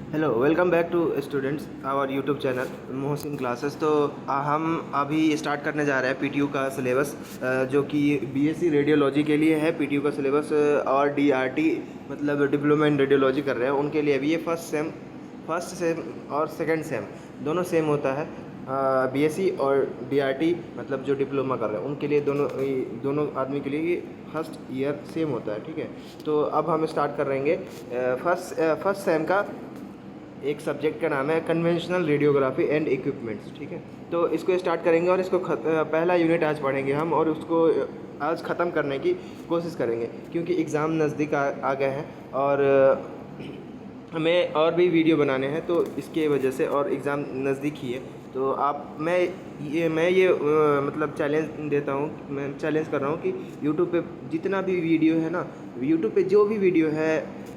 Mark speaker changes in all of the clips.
Speaker 1: Hello welcome back to students our YouTube channel Mohsin classes. तो हम अभी स्टार्ट करने जा रहे हैं पीटीयू का सिलेबस, जो कि बीएससी रेडियोलॉजी के लिए है। पीटीयू का सिलेबस और डीआरटी मतलब डिप्लोमा इन रेडियोलॉजी कर रहे हैं उनके लिए भी ये फर्स्ट सेम और सेकंड सेम दोनों सेम होता है। बीएससी और डीआरटी मतलब जो डिप्लोमा कर रहे हैं उनके लिए दोनों आदमी के लिए ये फर्स्ट ईयर सेम होता है। ठीक है, तो अब हम स्टार्ट कर रहेंगे फर्स्ट सेम का। एक सब्जेक्ट का नाम है कन्वेंशनल रेडियोग्राफी एंड इक्विपमेंट्स। ठीक है, तो इसको स्टार्ट करेंगे और इसको पहला यूनिट आज पढ़ेंगे हम, और उसको आज ख़त्म करने की कोशिश करेंगे क्योंकि एग्ज़ाम नज़दीक आ गए हैं और हमें और भी वीडियो बनाने हैं, तो इसके वजह से, और एग्ज़ाम नज़दीक ही है। तो मैं ये मतलब मैं चैलेंज कर रहा हूँ कि यूट्यूब पे जितना भी वीडियो है ना, यूट्यूब पे जो भी वीडियो है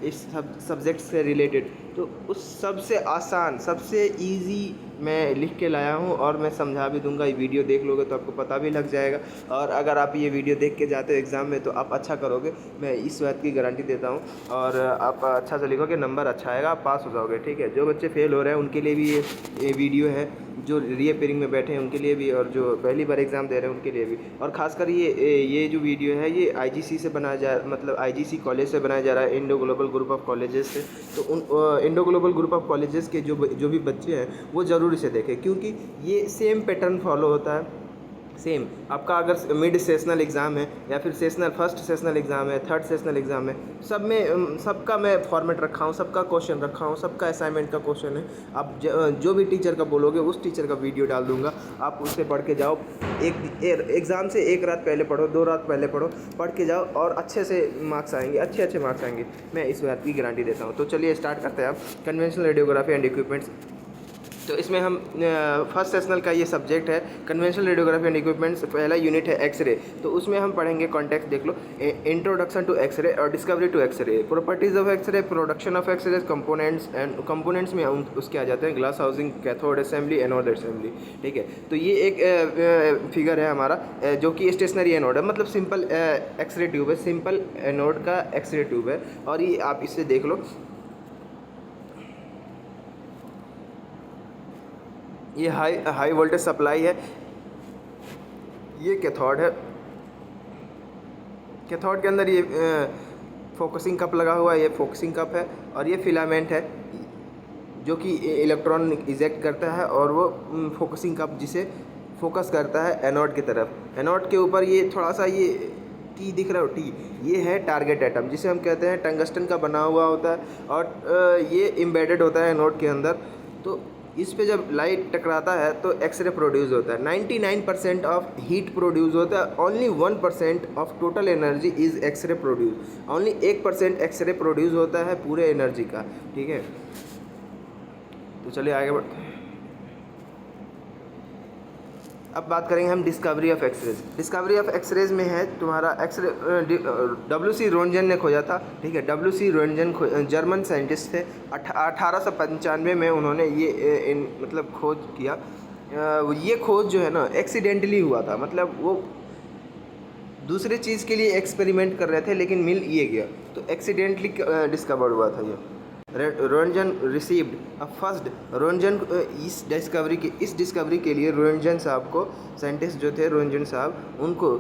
Speaker 1: इस सब्जेक्ट से रिलेटेड, तो उस सबसे आसान सबसे इजी मैं लिख के लाया हूँ और मैं समझा भी दूंगा। ये वीडियो देख लोगे तो आपको पता भी लग जाएगा, और अगर आप ये वीडियो देख के जाते हो एग्ज़ाम में तो आप अच्छा करोगे, मैं इस बात की गारंटी देता हूँ। और आप अच्छा से लिखोगे, नंबर अच्छा आएगा, आप पास हो जाओगे। ठीक है, जो बच्चे फेल हो रहे हैं उनके लिए भी ये वीडियो है, जो रीअपेयरिंग में बैठे हैं उनके लिए भी, और जो पहली बार एग्ज़ाम दे रहे हैं उनके लिए भी। और ख़ासकर ये जो वीडियो है ये आईजीसी से बनाया जा मतलब आईजीसी कॉलेज से बनाया जा रहा है, Indo global group of colleges से। तो उन Indo global group of colleges के जो भी बच्चे हैं वो ज़रूर इसे देखें, क्योंकि ये सेम पैटर्न फॉलो होता है। सेम आपका अगर मिड सेशनल एग्ज़ाम है या फिर फर्स्ट सेशनल एग्ज़ाम है, थर्ड सेशनल एग्ज़ाम है, सब में सबका मैं फॉर्मेट रखा हूँ, सबका क्वेश्चन रखा हूँ, सबका असाइनमेंट का क्वेश्चन है। आप जो भी टीचर का बोलोगे उस टीचर का वीडियो डाल दूंगा, आप उससे पढ़ के जाओ। एग्ज़ाम से एक रात पहले पढ़ो, 2 रात पहले पढ़ो, पढ़ के जाओ और अच्छे से मार्क्स आएंगे, अच्छे मार्क्स आएंगे, मैं इस बात की गारंटी देता हूँ। तो चलिए स्टार्ट करते हैं आप कन्वेंशनल रेडियोग्राफी एंड इक्विपमेंट्स। तो इसमें हम फर्स्ट सेशनल का ये सब्जेक्ट है कन्वेंशनल रेडियोग्राफी एंड इक्विपमेंट्स, पहला यूनिट है एक्सरे। तो उसमें हम पढ़ेंगे कॉन्टेक्स्ट देख लो, इंट्रोडक्शन टू एक्सरे और discovery to x-ray, properties of x-ray, production of x-ray, components में उसके आ जाते हैं glass housing, cathode assembly, anode assembly. ठीक है, तो ये एक फिगर है हमारा, जो कि स्टेशनरी एनोड है, मतलब सिंपल एक्सरे ट्यूब है, सिंपल एनोड का एक्सरे ट्यूब है। और ये आप इससे देख लो, ये हाई वोल्टेज सप्लाई है, ये कैथोड है। कैथोड के अंदर ये फोकसिंग कप लगा हुआ है, ये फोकसिंग कप है, और ये फिलामेंट है जो कि इलेक्ट्रॉन इजेक्ट करता है, और वो फोकसिंग कप जिसे फोकस करता है एनोड की तरफ। एनोड के ऊपर ये थोड़ा सा ये टी दिख रहा हो, टी, ये है टारगेट एटम, जिसे हम कहते हैं टंगस्टन का बना हुआ होता है, और ये एम्बेडेड होता है एनोड के अंदर। तो इस पे जब लाइट टकराता है तो एक्सरे प्रोड्यूस होता है, 99% ऑफ हीट प्रोड्यूस होता है, only 1% of total energy is x-ray produce, only 1% x-ray produce होता है पूरे एनर्जी का। ठीक है, तो चलिए आगे बढ़ते हैं। अब बात करेंगे हम discovery of x-rays. Discovery of x-rays में है तुम्हारा एक्सरे WC रोन्टगेन ने खोजा था। ठीक है, WC रोन्टगेन जर्मन साइंटिस्ट थे, 1895 में उन्होंने ये मतलब खोज किया। ये खोज जो है ना एक्सीडेंटली हुआ था, मतलब वो दूसरे चीज़ के लिए एक्सपेरिमेंट कर रहे थे लेकिन मिल ये गया, तो एक्सीडेंटली डिस्कवर्ड हुआ था ये। रोन्टगेन रिसीव्ड फर्स्ट रोन्टगेन इस डिस्कवरी के लिए रोन्टगेन साहब को, साइंटिस्ट जो थे रोन्टगेन साहब, उनको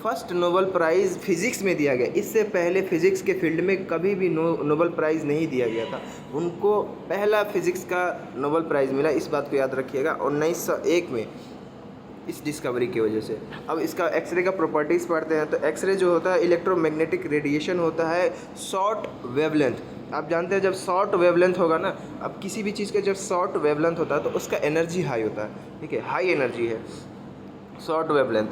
Speaker 1: फर्स्ट नोबेल प्राइज़ फिज़िक्स में दिया गया। इससे पहले फिज़िक्स के फील्ड में कभी भी नोबेल प्राइज़ नहीं दिया गया था, उनको पहला फिज़िक्स का नोबेल प्राइज़ मिला, इस बात को याद रखिएगा, 1901 में, इस डिस्कवरी की वजह से। अब इसका एक्सरे का प्रॉपर्टीज़ पढ़ते हैं। तो एक्सरे जो होता है इलेक्ट्रोमैग्नेटिक रेडिएशन होता है, शॉर्ट वेवलेंथ। आप जानते हैं जब शॉर्ट वेवलेंथ होगा ना, अब किसी भी चीज़ का जब शॉर्ट वेवलेंथ होता है तो उसका एनर्जी हाई होता है। ठीक है, हाई एनर्जी है शॉर्ट वेवलेंथ,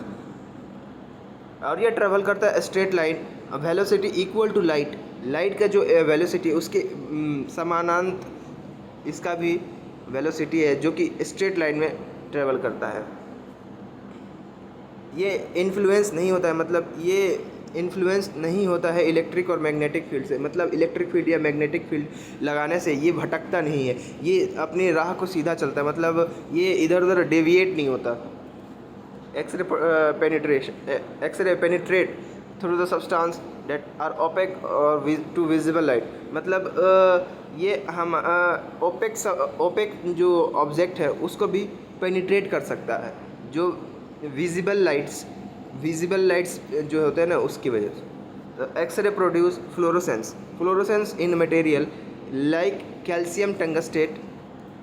Speaker 1: और ये ट्रेवल करता है straight line, velocity equal to light. Light का जो वेलोसिटी उसके समानांतर इसका भी वेलोसिटी है, जो कि स्ट्रेट लाइन में ट्रेवल करता है। ये इन्फ्लुएंस नहीं होता है, मतलब ये इन्फ्लुएंस नहीं होता है इलेक्ट्रिक और मैग्नेटिक फील्ड से, मतलब इलेक्ट्रिक फील्ड या मैग्नेटिक फील्ड लगाने से ये भटकता नहीं है, ये अपनी राह को सीधा चलता है, मतलब ये इधर उधर डेविएट नहीं होता। X-ray penetrate through the substance that are opaque or to visible light, मतलब ये हम ओपेक जो ऑब्जेक्ट है उसको भी पेनिट्रेट कर सकता है, जो विजिबल लाइट्स जो होते हैं ना उसकी वजह से। तो x-ray produce fluorescence in material like calcium tungstate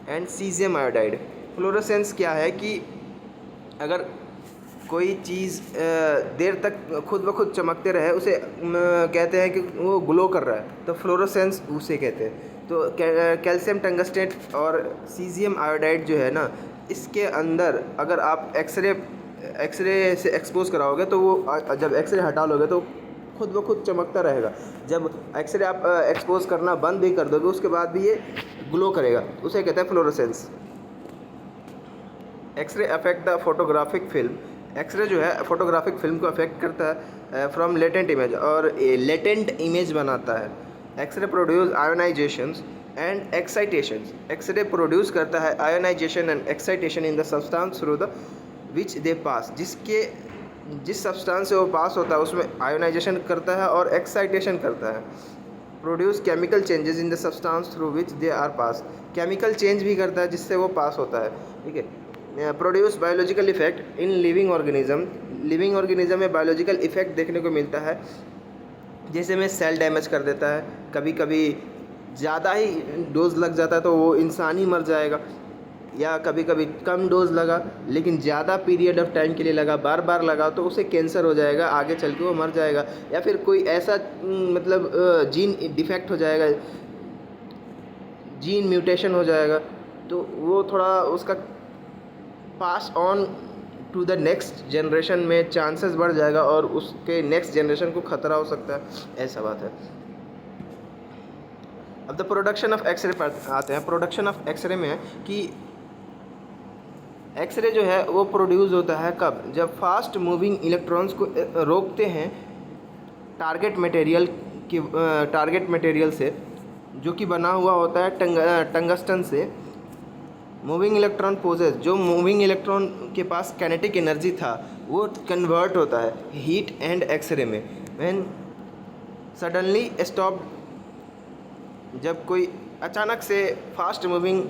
Speaker 1: and caesium iodide. Fluorescence क्या है कि अगर कोई चीज़ देर तक खुद ब खुद चमकते रहे उसे कहते हैं कि वो ग्लो कर रहा है, तो फ्लोरोसेंस उसे कहते हैं। तो कैल्शियम टंगस्टेट और सीजियम आयोडाइड जो है ना, इसके अंदर अगर आप एक्सरे से एक्सपोज कराओगे तो वो जब एक्सरे हटा लोगे तो खुद ब खुद चमकता रहेगा। जब एक्सरे आप एक्सपोज करना बंद भी कर दोगे उसके बाद भी ये ग्लो करेगा, उसे कहते हैं fluorescence. X-ray affect the photographic film. X-ray जो है फोटोग्राफिक फिल्म को अफेक्ट करता है फ्रॉम लेटेंट इमेज, और लेटेंट इमेज बनाता है। X-ray produce ionisations and excitations. X-ray produce करता है ionisation and excitation in the substance through the which they pass. जिस सब्सटेंस से वो पास होता है उसमें आयोनाइजेशन करता है और एक्साइटेशन करता है। Produce chemical changes in the substance through which they are pass. Chemical change भी करता है जिससे वो पास होता है, ठीक है। Produce biological effect in living organism में बायोलॉजिकल इफेक्ट देखने को मिलता है, जैसे में सेल डैमेज कर देता है, कभी कभी ज़्यादा ही डोज लग जाता है तो वो इंसान ही मर जाएगा, या कभी कभी कम डोज लगा लेकिन ज़्यादा पीरियड ऑफ टाइम के लिए लगा, बार बार लगा तो उसे कैंसर हो जाएगा, आगे चल के वो मर जाएगा। या फिर कोई ऐसा मतलब जीन डिफेक्ट हो जाएगा, जीन म्यूटेशन हो जाएगा, तो वो थोड़ा उसका pass on to the next generation में चांसेस बढ़ जाएगा और उसके नेक्स्ट जनरेशन को ख़तरा हो सकता है, ऐसा बात है। अब द प्रोडक्शन ऑफ एक्सरे पर आते हैं। प्रोडक्शन ऑफ एक्सरे में है कि एक्सरे जो है वो प्रोड्यूस होता है कब, जब फास्ट मूविंग इलेक्ट्रॉन्स को रोकते हैं टारगेट मटेरियल से, जो कि बना हुआ होता है टंगस्टन से। मूविंग इलेक्ट्रॉन पोजेस, जो मूविंग इलेक्ट्रॉन के पास काइनेटिक एनर्जी था वो कन्वर्ट होता है हीट एंड एक्सरे में। व्हेन सडनली स्टॉप, जब कोई अचानक से फास्ट मूविंग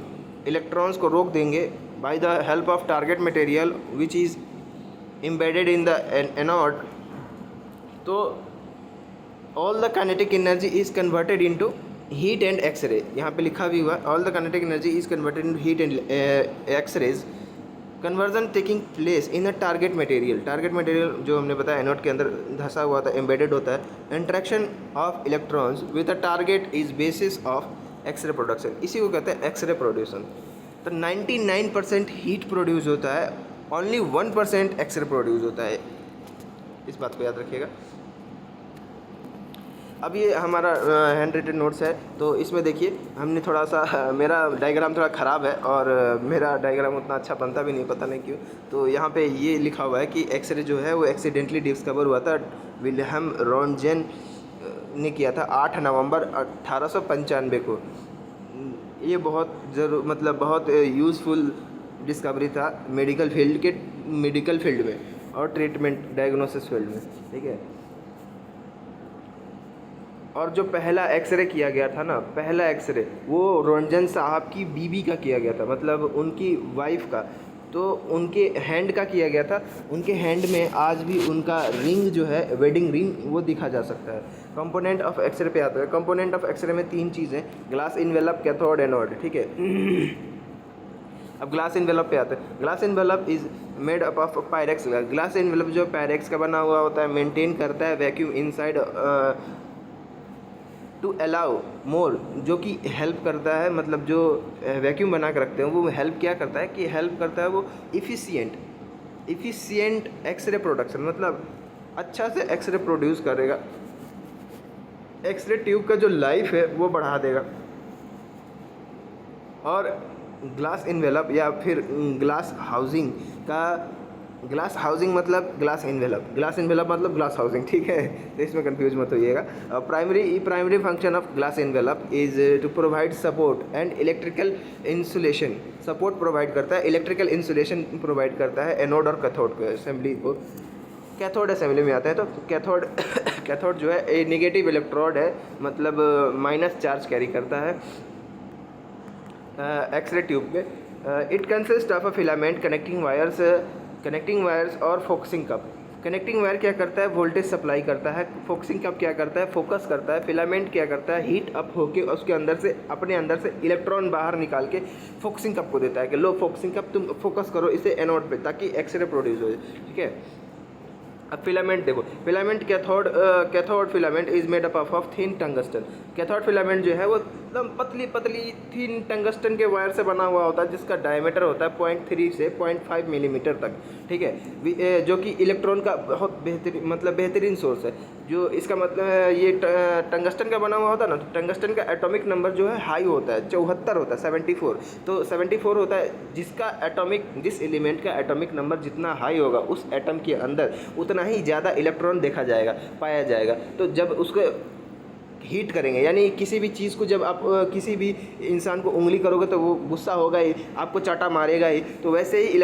Speaker 1: इलेक्ट्रॉन्स को रोक देंगे by the help of target material which is embedded in the anode, तो all the kinetic energy is converted into heat and x-ray. यहाँ पे लिखा भी हुआ है all the kinetic energy is converted into heat and x-rays. Conversion taking place in a target material जो हमने बताया एनोड के अंदर धंसा हुआ था, एम्बेडेड होता है। Interaction of electrons with a target is basis of x-ray production, इसी को कहते हैं एक्सरे प्रोड्यूसन। तो 99% हीट प्रोड्यूस होता है, ओनली 1% एक्सरे प्रोड्यूस होता है, इस बात को याद रखिएगा। अब ये हमारा हैंड रिटन नोट्स है, तो इसमें देखिए हमने थोड़ा सा मेरा डायग्राम थोड़ा ख़राब है और मेरा डायग्राम उतना अच्छा बनता भी नहीं, पता नहीं क्यों। तो यहाँ पे ये लिखा हुआ है कि एक्सरे जो है वो एक्सीडेंटली डिस्कवर हुआ था, विल्हेम रॉन्टजेन ने किया था 8 नवंबर 1895 को। ये बहुत यूज़फुल डिस्कवरी था मेडिकल फील्ड में और ट्रीटमेंट डायग्नोसिस फील्ड में, ठीक है। और जो पहला एक्सरे किया गया था ना, पहला एक्सरे वो रॉन्टजेन साहब की बीवी का किया गया था, मतलब उनकी वाइफ का। तो उनके हैंड का किया गया था, उनके हैंड में आज भी उनका रिंग जो है, वेडिंग रिंग, वो दिखा जा सकता है। कंपोनेंट ऑफ एक्सरे पे आता है। कंपोनेंट ऑफ एक्सरे में 3 चीज़ें, ग्लास इन्वेलप, कैथोड, एनोड, ठीक है। अब ग्लास इन्वेलप पे आते हैं। Glass envelope is made up of Pyrex. Glass envelope जो पायरेक्स का बना हुआ होता है, मेंटेन करता है vacuum inside to allow more, जो कि हेल्प करता है, मतलब जो वैक्यूम बना के रखते हैं वो हेल्प क्या करता है कि हेल्प करता है वो इफ़िशिएंट एक्सरे प्रोडक्शन, मतलब अच्छा से एक्सरे प्रोड्यूस करेगा। एक्सरे ट्यूब का जो लाइफ है वो बढ़ा देगा। और ग्लास इन्वेलप या फिर ग्लास हाउसिंग मतलब ग्लास इन्वेलप मतलब ग्लास हाउसिंग, ठीक है, तो इसमें कंफ्यूज मत होइएगा। Primary function of glass envelope is to provide support and electrical insulation. Support provide करता है, इलेक्ट्रिकल इंसुलेशन प्रोवाइड करता है एनोड और कैथोड को असेंबली को। कैथोड असेंबली में आते हैं, तो कैथोड जो है ए नेगेटिव इलेक्ट्रोड है, मतलब माइनस चार्ज कैरी करता है एक्सरे ट्यूब पे। It consist of a filament connecting wires और फोकसिंग कप। कनेक्टिंग वायर क्या करता है, वोल्टेज सप्लाई करता है। फोकसिंग कप क्या करता है, फोकस करता है। फिलामेंट क्या करता है, हीट अप होके उसके अंदर से अपने अंदर से इलेक्ट्रॉन बाहर निकाल के फोकसिंग कप को देता है कि लो फोकसिंग कप तुम फोकस करो इसे एनोड पे, ताकि एक्सरे प्रोड्यूस हो जाए। ठीक है, अब फिलामेंट देखो, filament cathode filament is made up of thin tungsten. Cathode filament जो है वो एकदम पतली पतली थिन टंगस्टन के वायर से बना हुआ होता है, जिसका डायमीटर होता है 0.3 से 0.5 मिलीमीटर तक। ठीक है, जो कि इलेक्ट्रॉन का बहुत बेहतरीन सोर्स है। जो इसका मतलब ये टंगस्टन का बना हुआ होता है ना, तो टंगस्टन का एटॉमिक नंबर जो है हाई होता है, 74 होता है, 74। तो 74 होता है, जिस एलिमेंट का एटॉमिक नंबर जितना हाई होगा उस एटम के अंदर उतना ही ज़्यादा इलेक्ट्रॉन पाया जाएगा। तो जब उसको हीट करेंगे, यानी किसी भी चीज़ को जब आप किसी भी इंसान को उंगली करोगे तो वो गुस्सा होगा ही, आपको चाटा मारेगा ही। तो वैसे ही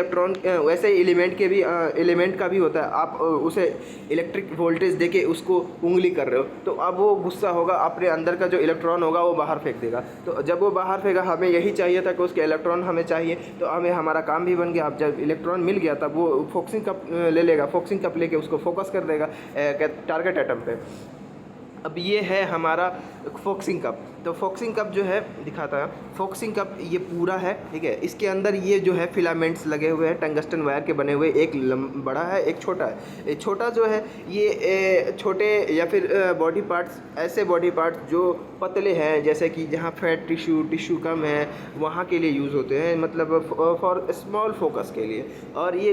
Speaker 1: वैसे ही एलिमेंट का भी होता है। आप उसे इलेक्ट्रिक वोल्टेज देके उसको उंगली कर रहे हो, तो अब वो गुस्सा होगा, अपने अंदर का जो इलेक्ट्रॉन होगा वो बाहर फेंक देगा। तो जब वो बाहर फेंका, हमें यही चाहिए था कि उसके इलेक्ट्रॉन हमें चाहिए, तो हमें हमारा काम भी बन गया। अब जब इलेक्ट्रॉन मिल गया तब वो फोकसिंग कप ले लेगा, फोकसिंग कप लेके उसको फोकस कर देगा टारगेट एटम पे। अब ये है हमारा फोकसिंग कप। तो फोकसिंग कप जो है दिखाता है, फोकसिंग कप ये पूरा है। ठीक है, इसके अंदर ये जो है फिलामेंट्स लगे हुए हैं टंगस्टन वायर के बने हुए, एक बड़ा है एक छोटा है। छोटा जो है ये छोटे या फिर बॉडी पार्ट्स, ऐसे बॉडी पार्ट्स जो पतले हैं, जैसे कि जहाँ फैट टिश्यू कम है वहाँ के लिए यूज़ होते हैं, मतलब फॉर स्मॉल फोकस के लिए। और ये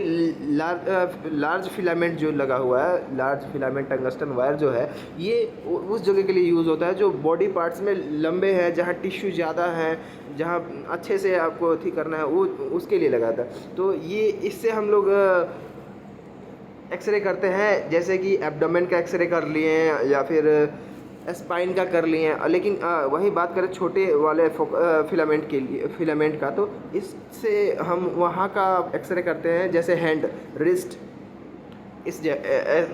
Speaker 1: लार्ज फिलामेंट जो लगा हुआ है, लार्ज फिलामेंट टंगस्टन वायर जो है, ये उस जगह के लिए यूज़ होता है जो बॉडी पार्ट्स में लंबे हैं, जहाँ टिश्यू ज़्यादा है, जहाँ अच्छे से आपको अथी करना है, वो उसके लिए लगाता है। तो ये इससे हम लोग एक्सरे करते हैं, जैसे कि एब्डोमेन का एक्सरे कर लिए या फिर स्पाइन का कर लिए। लेकिन वही बात करें छोटे वाले फिलामेंट का, तो इससे हम वहाँ का एक्सरे करते हैं, जैसे हैंड, रिस्ट, इस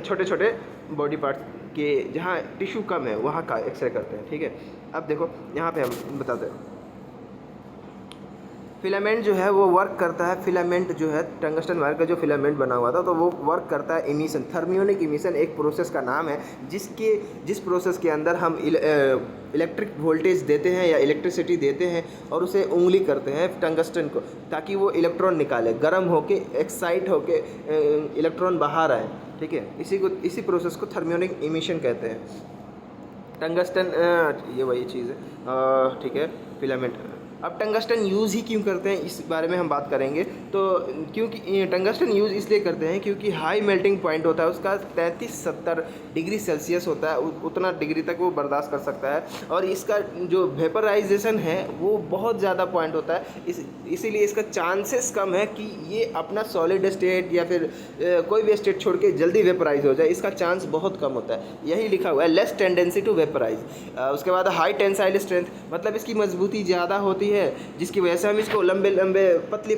Speaker 1: छोटे छोटे बॉडी पार्ट्स के जहाँ टिश्यू कम है वहाँ का एक्सरे करते हैं। ठीक है, अब देखो यहाँ पे हम बताते हैं फिलामेंट जो है वो वर्क करता है। फिलामेंट जो है टंगस्टन वायर का जो फिलामेंट बना हुआ था, तो वो वर्क करता है इमिशन, थर्मियोनिक इमिशन एक प्रोसेस का नाम है, जिस प्रोसेस के अंदर हम इलेक्ट्रिक वोल्टेज देते हैं या इलेक्ट्रिसिटी देते हैं और उसे उंगली करते हैं टंगस्टन को, ताकि वो इलेक्ट्रॉन निकाले, गर्म होके एक्साइट होके इलेक्ट्रॉन बाहर आए। ठीक है, इसी प्रोसेस को थर्मियोनिक इमिशन कहते हैं। टंगस्टन ये वही चीज़ है। ठीक है, फिलामेंट। अब टंगस्टन यूज़ ही क्यों करते हैं इस बारे में हम बात करेंगे। तो क्योंकि टंगस्टन यूज़ इसलिए करते हैं क्योंकि हाई मेल्टिंग पॉइंट होता है उसका, 33-70 डिग्री सेल्सियस होता है, उतना डिग्री तक वो बर्दाश्त कर सकता है। और इसका जो वेपराइजेशन है वो बहुत ज़्यादा पॉइंट होता है, इसीलिए इसका चांसेस कम है कि ये अपना सॉलिड स्टेट या फिर कोई भी स्टेट छोड़ के जल्दी वेपराइज हो जाए, इसका चांस बहुत कम होता है। यही लिखा हुआ है, लेस टेंडेंसी टू वेपराइज। उसके बाद हाई टेंसाइल स्ट्रेंथ, मतलब इसकी मजबूती ज़्यादा होती है, जिसकी वजह से हम इसको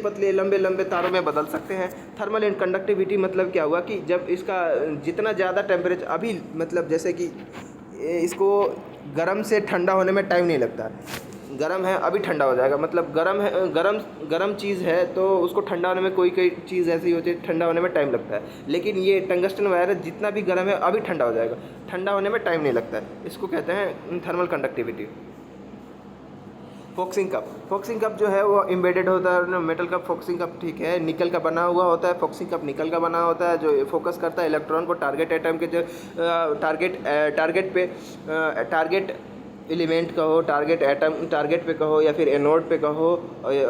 Speaker 1: पतले लंबे तारों में बदल सकते हैं। थर्मल एंड कंडक्टिविटी, मतलब क्या हुआ कि जब इसका जितना ज़्यादा टेम्परेचर, अभी मतलब जैसे कि इसको गर्म से ठंडा होने में टाइम नहीं लगता, गर्म है अभी ठंडा हो जाएगा, मतलब गर्म चीज़ है तो उसको ठंडा होने में कोई चीज़ ऐसी होती है ठंडा होने में टाइम लगता है। लेकिन ये टंगस्टन वायर जितना भी गर्म है अभी ठंडा हो जाएगा, ठंडा होने में टाइम नहीं लगता है। इसको कहते हैं थर्मल कंडक्टिविटी। फोकसिंग कप जो है वो एम्बेडेड होता है मेटल का फोकसिंग कप। ठीक है, निकल का बना हुआ होता है फोकसिंग कप, निकल का बना होता है जो फोकस करता है इलेक्ट्रॉन को टारगेट एटम के जो टारगेट एलिमेंट कहो, टारगेट पे कहो या फिर एनोड पे कहो।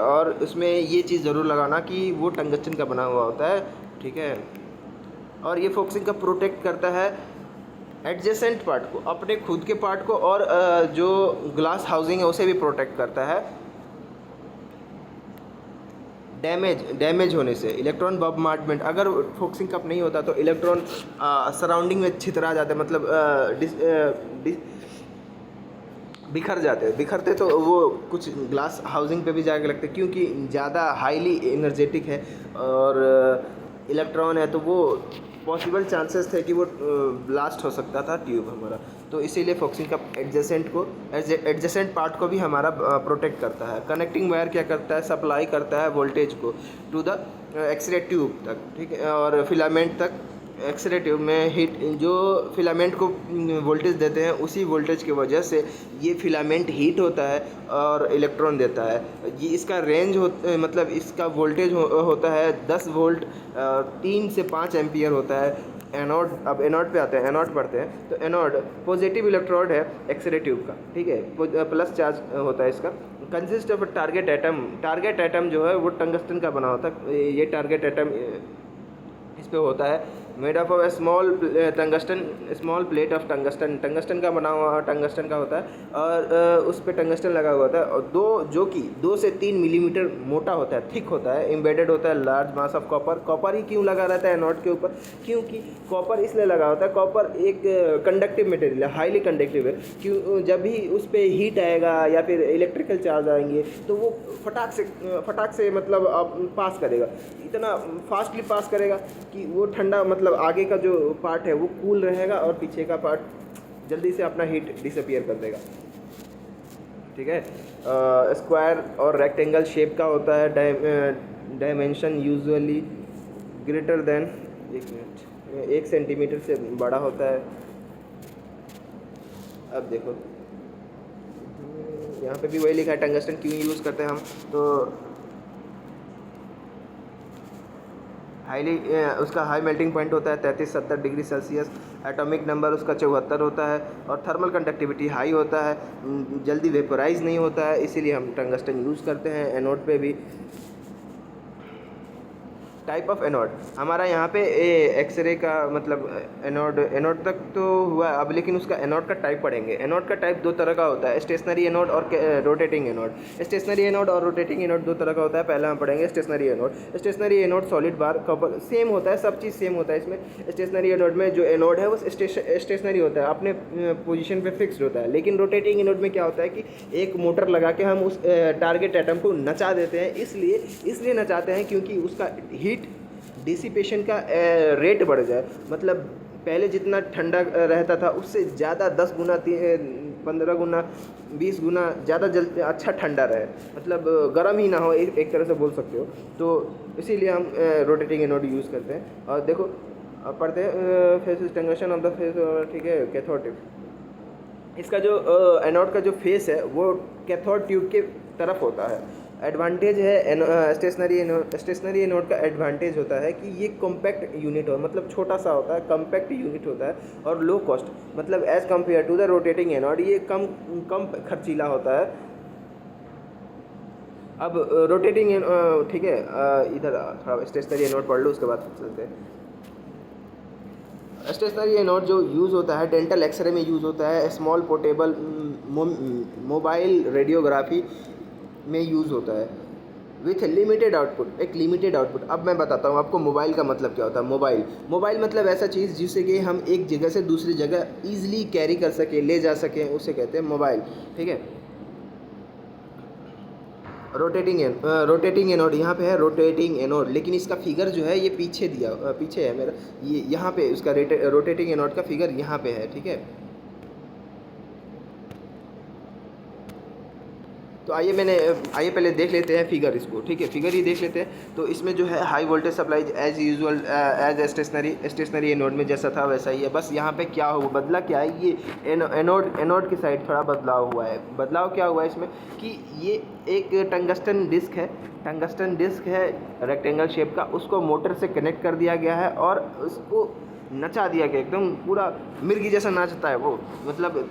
Speaker 1: और उसमें ये चीज़ ज़रूर लगाना कि वो टंगस्टन का बना हुआ होता है। ठीक है, और ये फोकसिंग कप प्रोटेक्ट करता है एडजेसेंट पार्ट को, अपने खुद के पार्ट को, और जो ग्लास हाउसिंग है उसे भी प्रोटेक्ट करता है डैमेज होने से। इलेक्ट्रॉन बॉम्बार्डमेंट, अगर फोकसिंग कप नहीं होता तो इलेक्ट्रॉन सराउंडिंग में छितरा जाते, मतलब बिखरते तो वो कुछ ग्लास हाउसिंग पे भी जाके लगते, क्योंकि ज़्यादा हाईली एनर्जेटिक है और इलेक्ट्रॉन है तो वो पॉसिबल चांसेस थे कि वो ब्लास्ट हो सकता था ट्यूब हमारा। तो इसीलिए फोक्सिंग का एडजेसेंट पार्ट को भी हमारा प्रोटेक्ट करता है। कनेक्टिंग वायर क्या करता है, सप्लाई करता है वोल्टेज को टू द एक्सरे ट्यूब तक, ठीक है, और फिलामेंट तक। एक्सरे ट्यूब में हीट जो फिलामेंट को वोल्टेज देते हैं, उसी वोल्टेज की वजह से ये फिलामेंट हीट होता है और इलेक्ट्रॉन देता है। ये इसका रेंज मतलब इसका वोल्टेज होता है 10 वोल्ट, 3 से 5 एम्पियर होता है। एनोड, अब एनोड पे आते हैं, एनोड पढ़ते हैं। तो एनोड पॉजिटिव इलेक्ट्रोड है एक्सरे ट्यूब का, ठीक है, प्लस चार्ज होता है इसका। Consist of target atom, target atom जो है वो टंगस्टन का बना होता है। ये टारगेट एटम इस पे होता है, made of a small tungsten, small plate of tungsten, tungsten का बना हुआ टंगस्टन का होता है, और उस पे टंगस्टन लगा हुआ होता है, और जो कि 2 से 3 मिलीमीटर मोटा होता है, थिक होता है, एम्बेडेड होता है large mass of copper. Copper ही क्यों लगा रहता है एनोड के ऊपर? क्योंकि कॉपर इसलिए लगा होता है, कॉपर एक कंडक्टिव मटेरियल है, हाईली कंडक्टिव है। क्यों? जब भी उस पर हीट आएगा या फिर इलेक्ट्रिकल चार्ज आएंगे तो वो फटाक से मतलब आप पास करेगा, इतना फास्टली पास करेगा कि वो ठंडा, मतलब आगे का जो पार्ट है वो कूल रहेगा और पीछे का पार्ट जल्दी से अपना हीट डिसअपियर कर देगा, ठीक है। स्क्वायर और रेक्टेंगल शेप का होता है, dimension usually greater than 1 centimetre से बड़ा होता है। अब देखो यहाँ पे भी वही लिखा है, टंगस्टन क्यों यूज़ करते हैं हम, तो हाईली उसका हाई मेल्टिंग पॉइंट होता है 33-70 डिग्री सेल्सियस, एटॉमिक नंबर उसका 74 होता है, और थर्मल कंडक्टिविटी हाई होता है, जल्दी वेपोराइज नहीं होता है, इसीलिए हम टंगस्टन यूज़ करते हैं एनोड पे भी। टाइप ऑफ एनोड, हमारा यहाँ पे एक्सरे का मतलब एनोड तक तो हुआ अब, लेकिन उसका एनोड का टाइप पढ़ेंगे। एनोड का टाइप 2 तरह का होता है, स्टेशनरी एनोड और रोटेटिंग एनोड। स्टेशनरी एनोड और रोटेटिंग एनोड 2 तरह का होता है। पहला हम पढ़ेंगे stationary anode. Stationary anode solid bar couple same होता है, सब चीज़ सेम होता है इसमें। स्टेशनरी एनोड में जो एनोड है वो स्टेशनरी होता है, अपने पोजीशन पे फिक्स्ड होता है। लेकिन रोटेटिंग एनोड में क्या होता है कि एक मोटर लगा के हम उस टारगेट एटम को नचा देते हैं। इसलिए नचाते हैं क्योंकि उसका हीट डिसिपेशन का रेट बढ़ जाए, मतलब पहले जितना ठंडा रहता था उससे ज़्यादा 10 गुना, 15 गुना, 20 गुना ज़्यादा जल्दी अच्छा ठंडा रहे, मतलब गर्म ही ना हो, एक तरह से बोल सकते हो। तो इसीलिए हम रोटेटिंग एनोड यूज़ करते हैं। और देखो पढ़ते हैं face tungsten of the face, ठीक है, कैथोड ट्यूब। इसका जो एनोड का जो फेस है वो कैथोड ट्यूब के तरफ होता है। एडवांटेज है स्टेशनरी एनोड का एडवांटेज होता है कि ये कॉम्पैक्ट यूनिट हो, मतलब छोटा सा होता है, कॉम्पैक्ट यूनिट होता है, और लो कॉस्ट, मतलब as compare to the rotating anode ये कम खर्चीला होता है। अब रोटेटिंग, ठीक है, इधर थोड़ा स्टेशनरी एनोड पढ़ लो, उसके बाद चलते हैं। स्टेशनरी एनोड जो यूज़ होता है डेंटल एक्सरे में यूज़ होता है, स्मॉल पोर्टेबल मोबाइल रेडियोग्राफी में यूज़ होता है, विथ लिमिटेड आउटपुट, एक लिमिटेड आउटपुट। अब मैं बताता हूँ आपको मोबाइल का मतलब क्या होता है। मोबाइल मतलब ऐसा चीज़ जिससे कि हम एक जगह से दूसरी जगह ईजिली कैरी कर सकें, ले जा सकें, उसे कहते हैं मोबाइल, ठीक है। रोटेटिंग एनोड यहाँ पे है, रोटेटिंग एनोड, लेकिन इसका फिगर जो है ये पीछे है मेरा, ये यहाँ पे उसका रोटेटिंग एनोड का फिगर यहाँ पे है, ठीक है। तो आइए पहले देख लेते हैं फिगर इसको, ठीक है, फिगर ही देख लेते हैं। तो इसमें जो है high voltage supply as usual as stationary anode में जैसा था वैसा ही है, बस यहाँ पे क्या हुआ, बदला क्या है, ये एनोड की साइड थोड़ा बदलाव हुआ है। बदलाव क्या हुआ है इसमें कि ये एक टंगस्टन डिस्क है रेक्टेंगल शेप का, उसको मोटर से कनेक्ट कर दिया गया है और उसको नचा दिया गया, एकदम पूरा मिर्गी जैसा नाचता है वो, मतलब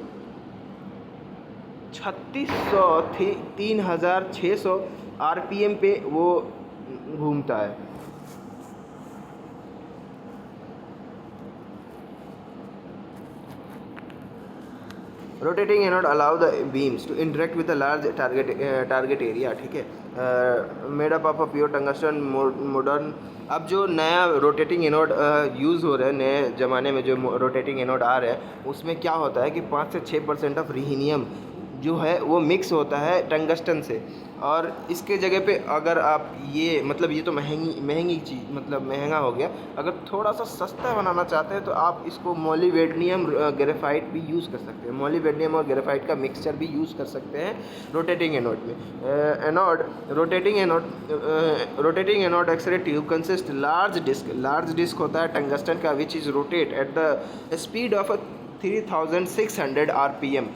Speaker 1: 3600 RPM पे वो घूमता है। Rotating anode allow the beams to interact with the large target area, ठीक है, made up of pure tungsten modern. अब जो नया रोटेटिंग एनोड यूज़ हो रहे हैं, नए ज़माने में जो रोटेटिंग एनोड आ रहे हैं, उसमें क्या होता है कि 5 से 6% ऑफ रिहीनियम जो है वो मिक्स होता है टंगस्टन से। और इसके जगह पे अगर आप ये मतलब ये तो महंगी चीज़ मतलब महंगा हो गया। अगर थोड़ा सा सस्ता बनाना चाहते हैं तो आप इसको मोलिब्डेनम ग्रेफाइट भी यूज़ कर सकते हैं। मोलिब्डेनम और ग्रेफाइट का मिक्सचर भी यूज़ कर सकते हैं रोटेटिंग एनोड में। Rotating anode x-ray tube consist large disc होता है टंगस्टन का which is rotate at the speed of 3600 RPM.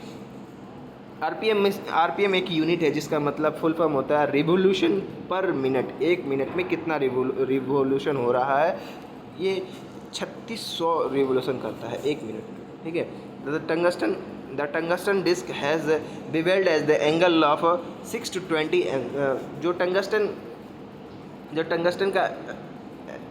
Speaker 1: RPM एक यूनिट है जिसका मतलब फुल फॉर्म होता है रिवोल्यूशन पर मिनट। एक मिनट में कितना रिवोल्यूशन हो रहा है, ये 3600 रिवोल्यूशन करता है एक मिनट में, ठीक है। The tungsten disc has bevelled edge the angle of 6 to 20। जो टंगस्टन का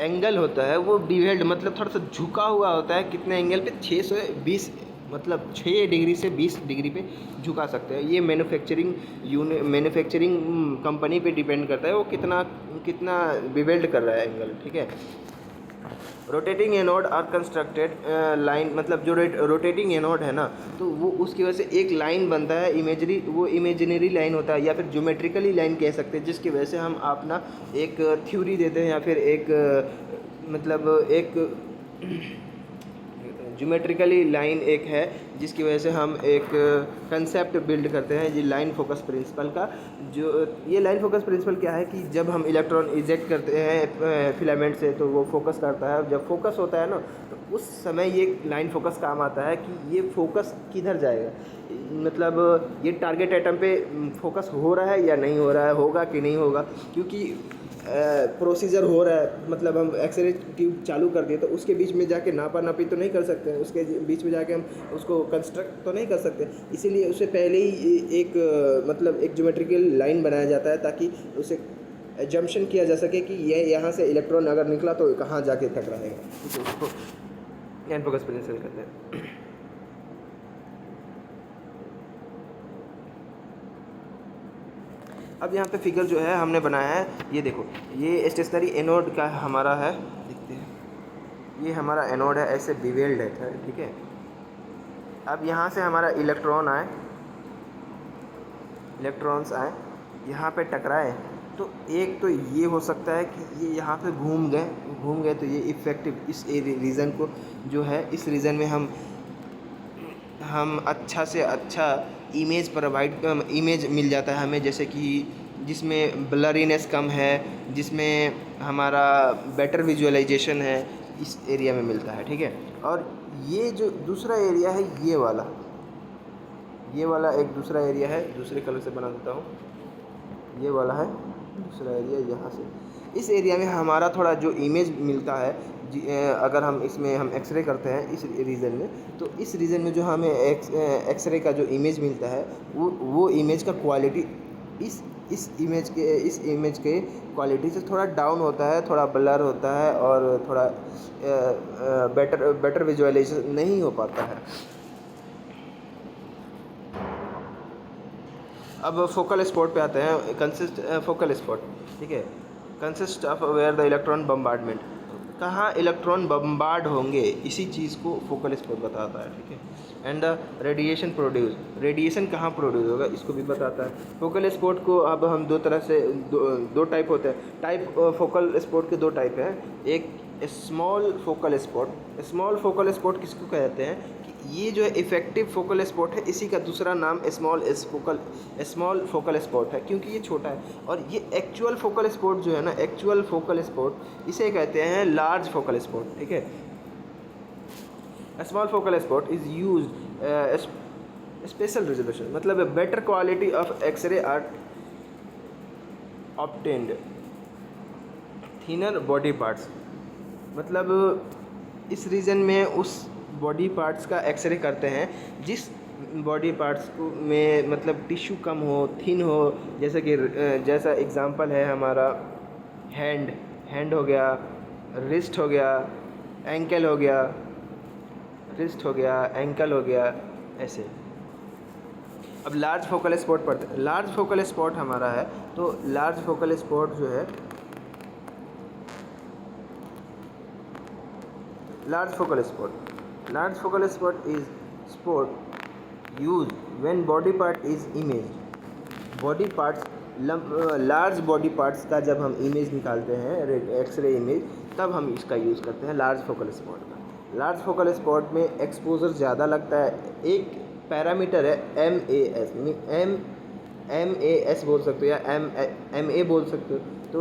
Speaker 1: एंगल होता है वो बिवेल्ड मतलब थोड़ा सा झुका हुआ होता है। कितने एंगल पे? 620 मतलब 6 डिग्री से 20 डिग्री पे झुका सकते हैं। ये मैन्युफैक्चरिंग कंपनी पे डिपेंड करता है वो कितना बिवेल्ड कर रहा है एंगल, ठीक है। Rotating anode are constructed line मतलब जो रोटेटिंग एनोड है ना तो वो उसकी वजह से एक लाइन बनता है इमेजिनरी लाइन होता है या फिर ज्योमेट्रिकली लाइन कह सकते हैं, जिसकी वजह से हम अपना एक थ्योरी देते हैं या फिर एक मतलब एक ज्योमेट्रिकली लाइन एक है जिसकी वजह से हम एक कंसेप्ट बिल्ड करते हैं। ये लाइन फोकस प्रिंसिपल का ये लाइन फोकस प्रिंसिपल क्या है कि जब हम इलेक्ट्रॉन इजेक्ट करते हैं फिलामेंट से तो वो फोकस करता है। जब फोकस होता है ना तो उस समय ये लाइन फोकस काम आता है कि ये फोकस किधर जाएगा, मतलब ये टारगेट एटम पे फोकस हो रहा है या नहीं हो रहा है, होगा कि नहीं होगा। क्योंकि प्रोसीजर हो रहा है मतलब हम एक्सरे ट्यूब चालू कर दिए तो उसके बीच में जाके नापी तो नहीं कर सकते हैं, उसके बीच में जाके हम उसको कंस्ट्रक्ट तो नहीं कर सकते। इसीलिए उससे पहले ही एक मतलब एक ज्योमेट्रिकल लाइन बनाया जाता है ताकि उसे एजम्पशन किया जा सके कि ये यहाँ से इलेक्ट्रॉन अगर निकला तो कहाँ जाके टकराएगा। उसको लाइन फोकस प्रिंसिपल कहते हैं। अब यहाँ पे फिगर जो है हमने बनाया है, ये देखो, ये स्टेशनरी एनोड का हमारा है, देखते हैं, ये हमारा एनोड है, ऐसे बिवेल्ड है, ठीक है। अब यहाँ से हमारा इलेक्ट्रॉन्स आए, यहाँ पे टकराए, तो एक तो ये हो सकता है कि ये यहाँ पे घूम गए तो ये इफेक्टिव इस रीजन को जो है इस रीजन में हम अच्छा से अच्छा इमेज मिल जाता है हमें, जैसे कि जिसमें ब्लरीनेस कम है, जिसमें हमारा बेटर विजुअलाइजेशन है, इस एरिया में मिलता है, ठीक है। और ये जो दूसरा एरिया है ये वाला एक दूसरा एरिया है, दूसरे कलर से बना देता हूँ, ये वाला है दूसरा एरिया। यहाँ से इस एरिया में हमारा थोड़ा जो इमेज मिलता है अगर हम इसमें हम एक्सरे करते हैं इस रीजन में, तो इस रीजन में जो हमें एक्सरे का जो इमेज मिलता है वो इमेज का क्वालिटी इस इमेज के क्वालिटी से थोड़ा डाउन होता है, थोड़ा ब्लर होता है और थोड़ा बेटर विजुअलाइजेशन नहीं हो पाता है। अब फोकल स्पॉट पे आते हैं। फोकल स्पॉट, ठीक है, consist of where the electron bombardment, कहाँ इलेक्ट्रॉन बम्बार्ड होंगे, इसी चीज़ को फोकल स्पॉट बताता है, ठीक है। एंड द रेडिएशन कहाँ प्रोड्यूस होगा इसको भी बताता है। फोकल स्पॉट को अब हम दो तरह से दो टाइप होते हैं। फोकल स्पॉट के दो टाइप हैं। एक स्मॉल फोकल स्पॉट किसको कहते हैं कि ये जो है इफेक्टिव फोकल स्पॉट है, इसी का दूसरा नाम स्मॉल फोकल स्पॉट है क्योंकि ये छोटा है। और ये एक्चुअल फोकल स्पॉट जो है ना, एक्चुअल फोकल स्पॉट इसे कहते हैं लार्ज फोकल स्पॉट, ठीक है। Small focal spot is use spatial resolution, मतलब better quality of x-ray are obtained thinner body parts, मतलब इस रीजन में उस बॉडी पार्ट्स का एक्सरे करते हैं जिस बॉडी पार्ट्स को में मतलब टिश्यू कम हो, थिन हो, जैसा एग्जांपल है हमारा हैंड हो गया, रिस्ट हो गया, एंकल हो गया, एंकल हो गया, ऐसे। अब लार्ज फोकल स्पॉट पढ़ते हैं। लार्ज फोकल स्पॉट हमारा है, तो लार्ज फोकल स्पॉट जो है large focal spot is spot use when body part is image. Body parts, large body parts का जब हम इमेज निकालते हैं, एक्सरे इमेज, तब हम इसका यूज़ करते हैं लार्ज फोकल स्पॉट का। लार्ज फोकल स्पॉट में एक्सपोजर ज़्यादा लगता है। एक पैरामीटर है MAS, MAS बोल सकते हो या MA बोल सकते हो। तो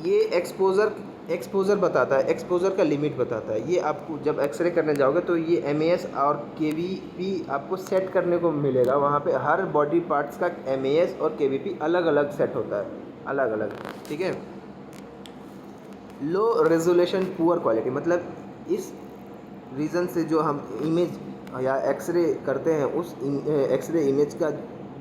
Speaker 1: ये एक्सपोजर बताता है, एक्सपोजर का लिमिट बताता है। ये आपको जब एक्सरे करने जाओगे तो ये MAS और KVP आपको सेट करने को मिलेगा। वहाँ पे हर बॉडी पार्ट्स का MAS और KVP अलग अलग सेट होता है, अलग अलग, ठीक है। लो रेजोल्यूशन पुअर क्वालिटी, मतलब इस रीज़न से जो हम इमेज या एक्सरे करते हैं, उस एक्सरे इमेज का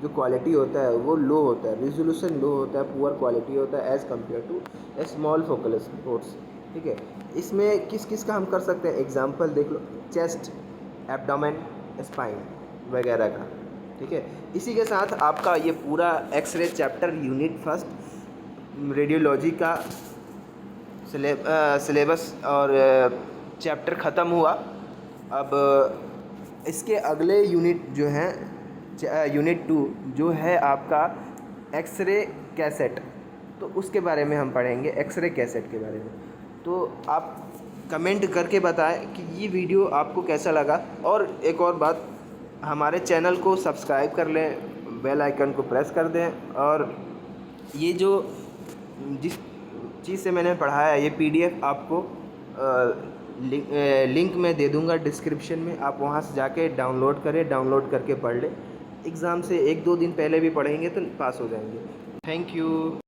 Speaker 1: जो क्वालिटी होता है वो लो होता है, रिजोल्यूशन लो होता है, पुअर क्वालिटी होता है as compare to small focal spots, ठीक है। इसमें किस किस का हम कर सकते हैं एग्जांपल देख लो, चेस्ट, एब्डोमेन, स्पाइन वगैरह का, ठीक है। इसी के साथ आपका ये पूरा x-ray chapter unit first radiology का सिलेबस और चैप्टर ख़त्म हुआ। अब इसके अगले यूनिट जो हैं, यूनिट 2 जो है आपका एक्सरे कैसेट, तो उसके बारे में हम पढ़ेंगे, एक्सरे कैसेट के बारे में। तो आप कमेंट करके बताएं कि ये वीडियो आपको कैसा लगा। और एक और बात, हमारे चैनल को सब्सक्राइब कर लें, बेल आइकन को प्रेस कर दें। और ये जो जिस चीज़ से मैंने पढ़ाया, ये PDF आपको लिंक में दे दूंगा डिस्क्रिप्शन में, आप वहाँ से जाके डाउनलोड करें, डाउनलोड करके पढ़ लें। एग्ज़ाम से 1-2 दिन पहले भी पढ़ेंगे तो पास हो जाएंगे। Thank you.